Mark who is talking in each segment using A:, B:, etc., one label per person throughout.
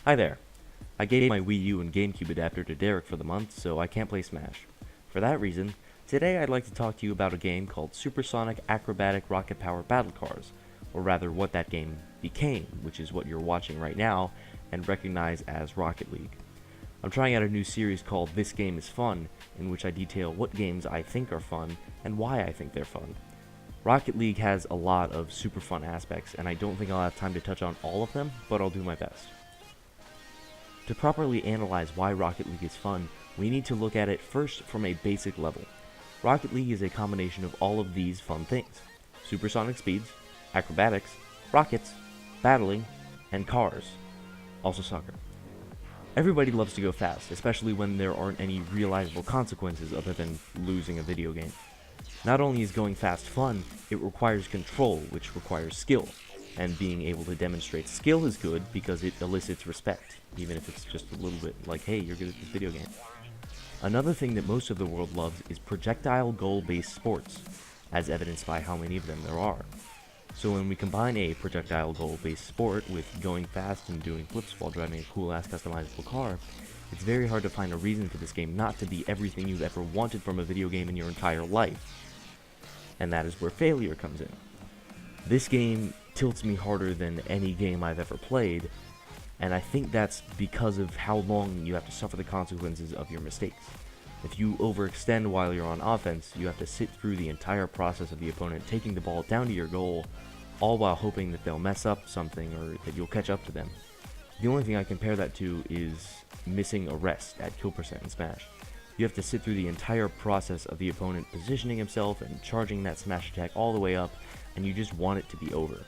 A: Hi there. I gave my Wii U and GameCube adapter to Derek for the month, so I can't play Smash. For that reason, today I'd like to talk to you about a game called Supersonic Acrobatic Rocket Power Battle Cars, or rather what that game became, which is what you're watching right now and recognize as Rocket League. I'm trying out a new series called This Game is Fun, in which I detail what games I think are fun and why I think they're fun. Rocket League has a lot of super fun aspects, and I don't think I'll have time to touch on all of them, but I'll do my best. To properly analyze why Rocket League is fun, we need to look at it first from a basic level. Rocket League is a combination of all of these fun things: supersonic speeds, acrobatics, rockets, battling, and cars. Also soccer. Everybody loves to go fast, especially when there aren't any realizable consequences other than losing a video game. Not only is going fast fun, it requires control, which requires skill. And being able to demonstrate skill is good because it elicits respect, even if it's just a little bit like, hey, you're good at this video game. Another thing that most of the world loves is projectile goal-based sports, as evidenced by how many of them there are. So when we combine a projectile goal-based sport with going fast and doing flips while driving a cool-ass customizable car, it's very hard to find a reason for this game not to be everything you've ever wanted from a video game in your entire life. And that is where failure comes in. This game tilts me harder than any game I've ever played, and I think that's because of how long you have to suffer the consequences of your mistakes. If you overextend while you're on offense, you have to sit through the entire process of the opponent taking the ball down to your goal, all while hoping that they'll mess up something or that you'll catch up to them. The only thing I compare that to is missing a rest at kill percent in Smash. You have to sit through the entire process of the opponent positioning himself and charging that smash attack all the way up, and you just want it to be over.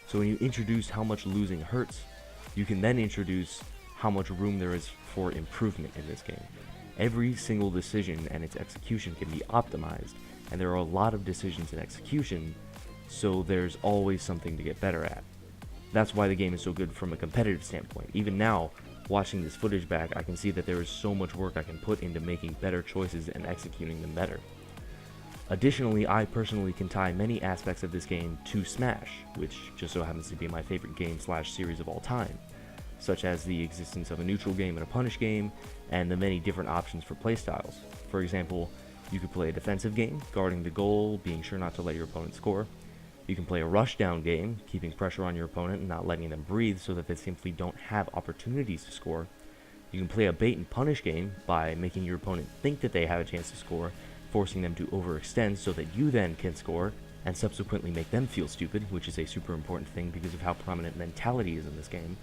A: So when you introduce how much losing hurts, you can then introduce how much room there is for improvement in this game. Every single decision and its execution can be optimized, and there are a lot of decisions in execution, so there's always something to get better at. That's why the game is so good from a competitive standpoint. Even now, watching this footage back, I can see that there is so much work I can put into making better choices and executing them better. Additionally, I personally can tie many aspects of this game to Smash, which just so happens to be my favorite game/series of all time, such as the existence of a neutral game and a punish game, and the many different options for playstyles. For example, you could play a defensive game, guarding the goal, being sure not to let your opponent score. You can play a rushdown game, keeping pressure on your opponent and not letting them breathe so that they simply don't have opportunities to score. You can play a bait and punish game by making your opponent think that they have a chance to score, forcing them to overextend so that you then can score, and subsequently make them feel stupid, which is a super important thing because of how prominent mentality is in this game.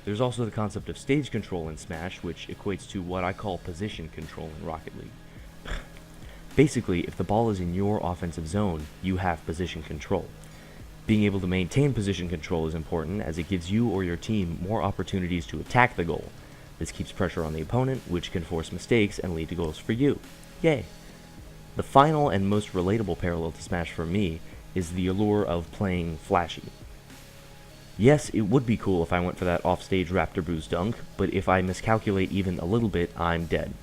A: There's also the concept of stage control in Smash, which equates to what I call position control in Rocket League. Basically, if the ball is in your offensive zone, you have position control. Being able to maintain position control is important as it gives you or your team more opportunities to attack the goal. This keeps pressure on the opponent, which can force mistakes and lead to goals for you. Yay! The final and most relatable parallel to Smash for me is the allure of playing flashy. Yes, it would be cool if I went for that offstage Raptor Boost dunk, but if I miscalculate even a little bit, I'm dead.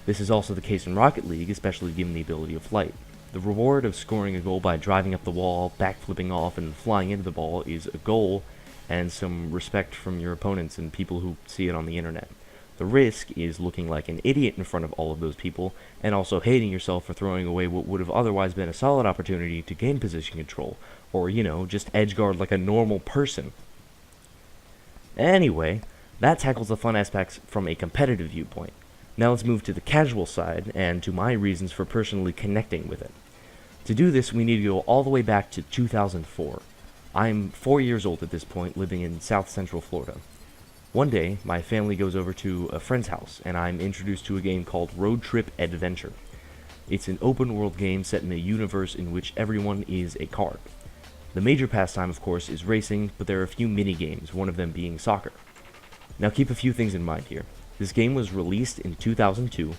A: This is also the case in Rocket League, especially given the ability of flight. The reward of scoring a goal by driving up the wall, backflipping off, and flying into the ball is a goal and some respect from your opponents and people who see it on the internet. The risk is looking like an idiot in front of all of those people, and also hating yourself for throwing away what would have otherwise been a solid opportunity to gain position control, or, just edgeguard like a normal person. Anyway, that tackles the fun aspects from a competitive viewpoint. Now let's move to the casual side, and to my reasons for personally connecting with it. To do this, we need to go all the way back to 2004. I'm 4 years old at this point, living in South Central Florida. One day, my family goes over to a friend's house, and I'm introduced to a game called Road Trip Adventure. It's an open-world game set in a universe in which everyone is a car. The major pastime, of course, is racing, but there are a few mini-games, one of them being soccer. Now keep a few things in mind here. This game was released in 2002,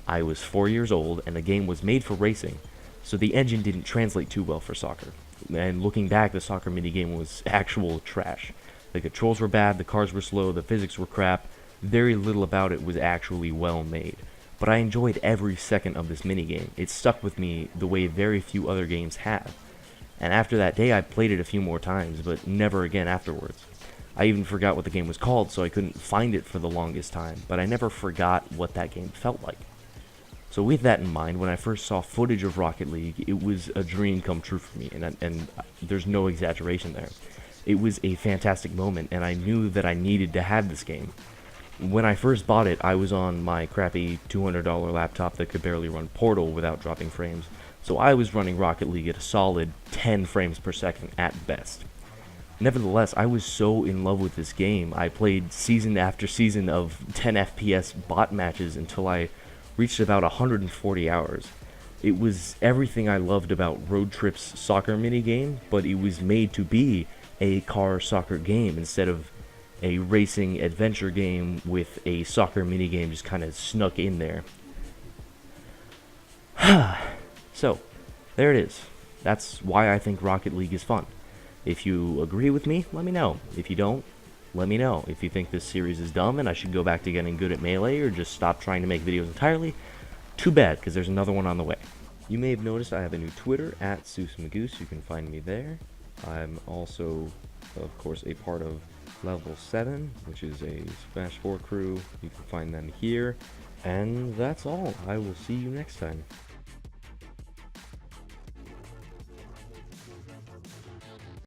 A: I was 4 years old, and the game was made for racing, so the engine didn't translate too well for soccer. And looking back, the soccer minigame was actual trash. The controls were bad, the cars were slow, the physics were crap, very little about it was actually well made. But I enjoyed every second of this minigame. It stuck with me the way very few other games have. And after that day, I played it a few more times, but never again afterwards. I even forgot what the game was called, so I couldn't find it for the longest time, but I never forgot what that game felt like. So with that in mind, when I first saw footage of Rocket League, it was a dream come true for me, and there's no exaggeration there. It was a fantastic moment, and I knew that I needed to have this game. When I first bought it, I was on my crappy $200 laptop that could barely run Portal without dropping frames, so I was running Rocket League at a solid 10 frames per second at best. Nevertheless, I was so in love with this game, I played season after season of 10 FPS bot matches until I reached about 140 hours. It was everything I loved about Road Trip's soccer minigame, but it was made to be a car soccer game instead of a racing adventure game with a soccer minigame just kind of snuck in there. So, there it is. That's why I think Rocket League is fun. If you agree with me, let me know. If you don't, let me know. If you think this series is dumb and I should go back to getting good at Melee or just stop trying to make videos entirely, too bad, because there's another one on the way. You may have noticed I have a new Twitter, at SooseMcGoose. You can find me there. I'm also, of course, a part of Level 7, which is a Smash 4 crew. You can find them here. And that's all. I will see you next time.